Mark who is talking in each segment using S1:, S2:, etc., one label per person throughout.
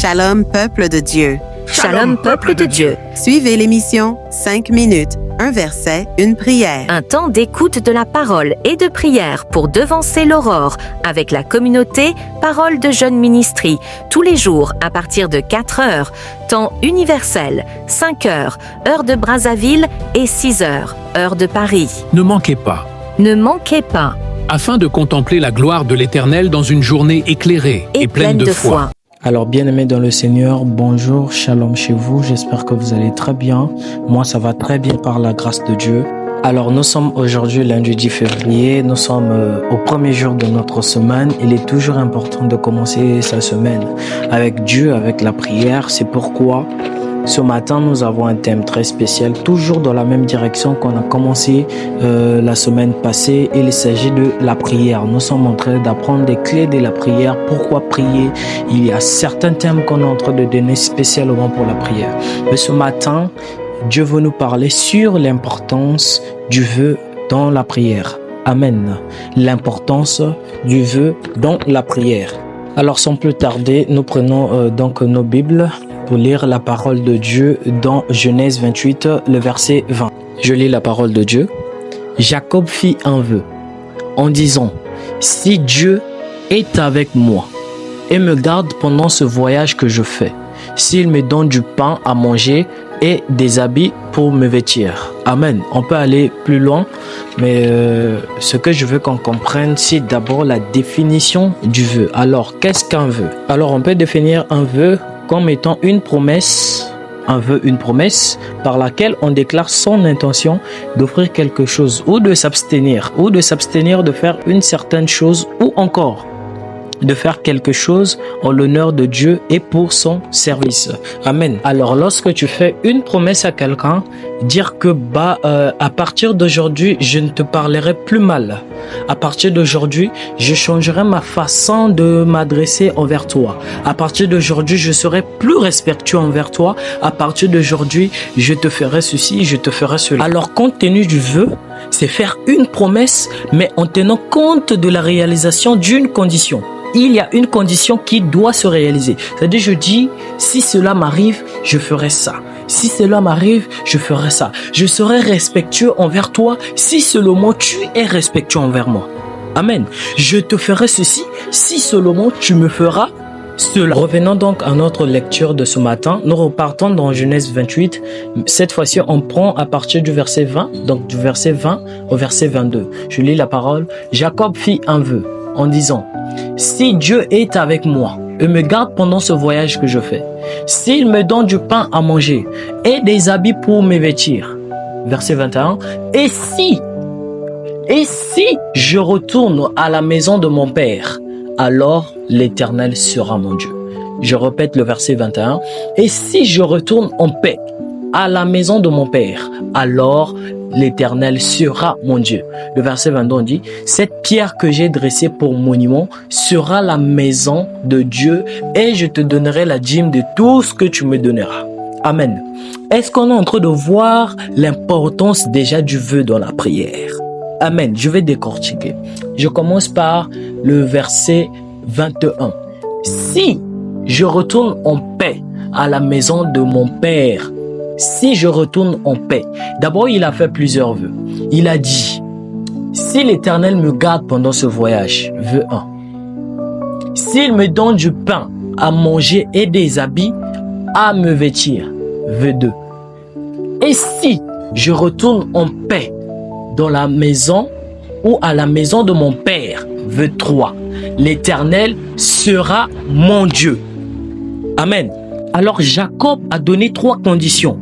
S1: Shalom, peuple de Dieu.
S2: Shalom, peuple de Dieu.
S1: Suivez l'émission 5 minutes, un verset, une prière.
S2: Un temps d'écoute de la parole et de prière pour devancer l'aurore avec la communauté Parole de Jeunes Ministries, tous les jours à partir de 4 heures, temps universel, 5 heures, heure de Brazzaville et 6 heures, heure de Paris.
S3: Ne manquez pas.
S2: Ne manquez pas.
S3: Afin de contempler la gloire de l'Éternel dans une journée éclairée et pleine de foi.
S4: Alors bien-aimés dans le Seigneur, bonjour, shalom chez vous, j'espère que vous allez très bien. Moi ça va très bien par la grâce de Dieu. Alors nous sommes aujourd'hui lundi 10 février, nous sommes au premier jour de notre semaine. Il est toujours important de commencer sa semaine avec Dieu, avec la prière. C'est pourquoi ce matin, nous avons un thème très spécial, toujours dans la même direction qu'on a commencé la semaine passée. Il s'agit de la prière. Nous sommes en train d'apprendre les clés de la prière. Pourquoi prier? Il y a certains thèmes qu'on est en train de donner spécialement pour la prière. Mais ce matin, Dieu veut nous parler sur l'importance du vœu dans la prière. Amen. L'importance du vœu dans la prière. Alors sans plus tarder, nous prenons donc nos Bibles pour lire la parole de Dieu dans Genèse 28, le verset 20. Je lis la parole de Dieu. Jacob fit un vœu en disant, « Si Dieu est avec moi et me garde pendant ce voyage que je fais, s'il me donne du pain à manger et des habits pour me vêtir. » Amen. On peut aller plus loin, mais ce que je veux qu'on comprenne, c'est d'abord la définition du vœu. Alors, qu'est-ce qu'un vœu? Alors, on peut définir un vœu comme étant une promesse, un vœu, une promesse par laquelle on déclare son intention d'offrir quelque chose ou de s'abstenir de faire une certaine chose ou encore de faire quelque chose en l'honneur de Dieu et pour son service. Amen. Alors, lorsque tu fais une promesse à quelqu'un, dire que à partir d'aujourd'hui, je ne te parlerai plus mal. À partir d'aujourd'hui, je changerai ma façon de m'adresser envers toi. À partir d'aujourd'hui, je serai plus respectueux envers toi. À partir d'aujourd'hui, je te ferai ceci, je te ferai cela. Alors, compte tenu du vœu, c'est faire une promesse, mais en tenant compte de la réalisation d'une condition. Il y a une condition qui doit se réaliser. C'est-à-dire, je dis, si cela m'arrive, je ferai ça. Si cela m'arrive, je ferai ça. Je serai respectueux envers toi si seulement tu es respectueux envers moi. Amen. Je te ferai ceci si seulement tu me feras cela. Revenons donc à notre lecture de ce matin. Nous repartons dans Genèse 28. Cette fois-ci, on prend à partir du verset 20, donc du verset 20 au verset 22. Je lis la parole. Jacob fit un vœu en disant, « Si Dieu est avec moi et me garde pendant ce voyage que je fais, s'il me donne du pain à manger et des habits pour me vêtir. » Verset 21. « Et si je retourne à la maison de mon père, alors l'Éternel sera mon Dieu. » Je répète le verset 21. « Et si je retourne en paix à la maison de mon père, alors l'Éternel sera mon Dieu. » Le verset 22 on dit, « Cette pierre que j'ai dressée pour monument sera la maison de Dieu et je te donnerai la dîme de tout ce que tu me donneras. » Amen. Est-ce qu'on est en train de voir l'importance déjà du vœu dans la prière? Amen. Je vais décortiquer. Je commence par le verset 21. « Si je retourne en paix à la maison de mon père, si je retourne en paix. » D'abord, il a fait plusieurs vœux. Il a dit, si l'Éternel me garde pendant ce voyage, vœu 1. S'il me donne du pain à manger et des habits à me vêtir, vœu 2. Et si je retourne en paix dans la maison ou à la maison de mon père, vœu 3. L'Éternel sera mon Dieu. Amen. Alors Jacob a donné 3 conditions.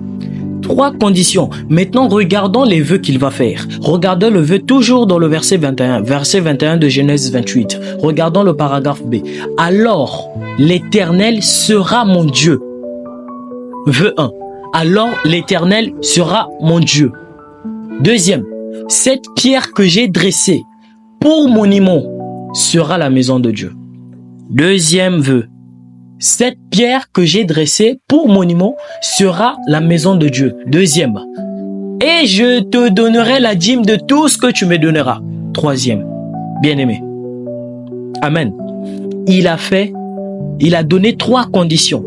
S4: 3 conditions. Maintenant, regardons les vœux qu'il va faire. Regardons le vœu toujours dans le verset 21. Verset 21 de Genèse 28. Regardons le paragraphe B. Alors, l'Éternel sera mon Dieu. Vœu 1. Alors, l'Éternel sera mon Dieu. Deuxième. Cette pierre que j'ai dressée pour monument sera la maison de Dieu. Deuxième vœu. Cette pierre que j'ai dressée pour monument sera la maison de Dieu. Deuxième. Et je te donnerai la dîme de tout ce que tu me donneras. Troisième. Bien-aimé. Amen. Il a fait il a donné 3 conditions.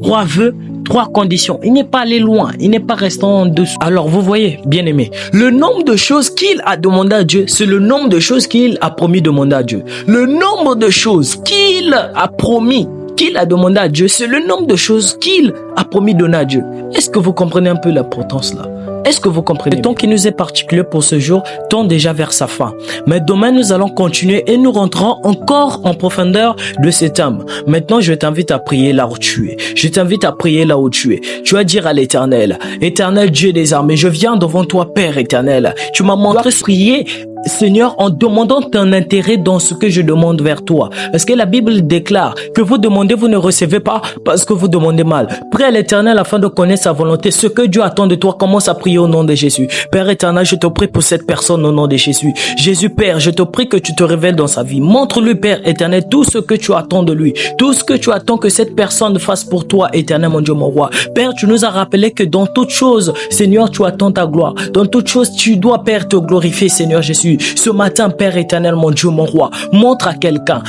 S4: 3 vœux, 3 conditions. Il n'est pas allé loin, il n'est pas resté en dessous. Alors vous voyez, bien aimé, le nombre de choses qu'il a demandé à Dieu, c'est le nombre de choses qu'il a promis de demander à Dieu. Le nombre de choses qu'il a promis, qu'il a demandé à Dieu, c'est le nombre de choses qu'il a promis de donner à Dieu. Est-ce que vous comprenez un peu l'importance là? Est-ce que vous comprenez? Le temps qui nous est particulier pour ce jour tend déjà vers sa fin. Mais demain, nous allons continuer et nous rentrons encore en profondeur de cet thème. Maintenant, je t'invite à prier là où tu es. Je t'invite à prier là où tu es. Tu vas dire à l'Éternel, Éternel Dieu des armées, je viens devant toi, Père éternel. Tu m'as montré prier, Seigneur, en demandant ton intérêt dans ce que je demande vers toi. Parce que la Bible déclare que vous demandez, vous ne recevez pas parce que vous demandez mal. Prie à l'Éternel afin de connaître sa volonté. Ce que Dieu attend de toi, commence à prier au nom de Jésus. Père éternel, je te prie pour cette personne au nom de Jésus. Jésus, Père, je te prie que tu te révèles dans sa vie. Montre-lui, Père éternel, tout ce que tu attends de lui. Tout ce que tu attends que cette personne fasse pour toi, éternel, mon Dieu, mon roi. Père, tu nous as rappelé que dans toutes choses, Seigneur, tu attends ta gloire. Dans toutes choses, tu dois, Père, te glorifier, Seigneur Jésus. Ce matin, Père éternel, mon Dieu, mon roi, montre à quelqu'un,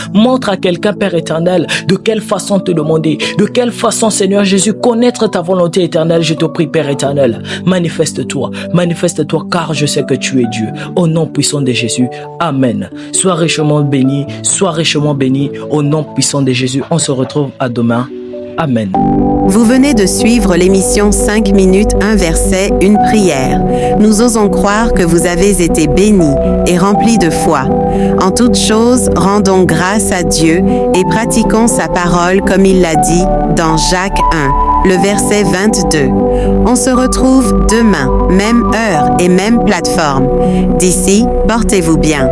S4: Père éternel, de quelle façon te demander, de quelle façon, Seigneur Jésus, connaître ta volonté éternelle. Je te prie, Père éternel, manifeste-toi, car je sais que tu es Dieu. Au nom puissant de Jésus, Amen. Sois richement béni, au nom puissant de Jésus. On se retrouve à demain. Amen.
S1: Vous venez de suivre l'émission 5 minutes, un verset, une prière. Nous osons croire que vous avez été bénis et remplis de foi. En toutes choses, rendons grâce à Dieu et pratiquons sa parole comme il l'a dit dans Jacques 1, le verset 22. On se retrouve demain, même heure et même plateforme. D'ici, portez-vous bien.